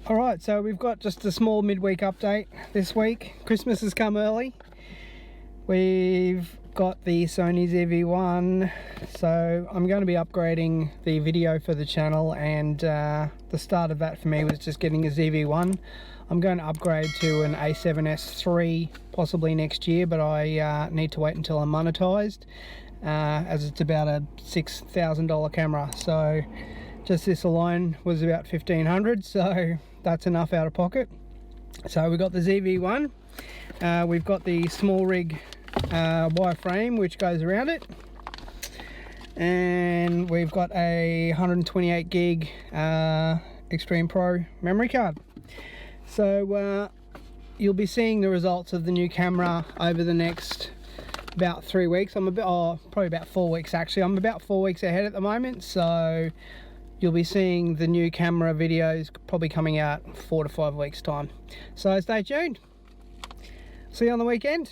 Alright, so we've got just a small midweek update this week. Christmas has come early. We've got the Sony ZV1, so I'm going to be upgrading the video for the channel, and the start of that for me was just getting a ZV1. I'm going to upgrade to an A7S III possibly next year, but I need to wait until I'm monetized, as it's about a $6,000 camera. So just this alone was about $1,500, so that's enough out of pocket. So we've got the ZV1, we've got the small rig wireframe which goes around it, and we've got a 128 gig Extreme Pro memory card. So you'll be seeing the results of the new camera over the next about 3 weeks. I'm probably about 4 weeks actually. I'm about 4 weeks ahead at the moment, so you'll be seeing the new camera videos probably coming out 4 to 5 weeks time. So stay tuned. See you on the weekend.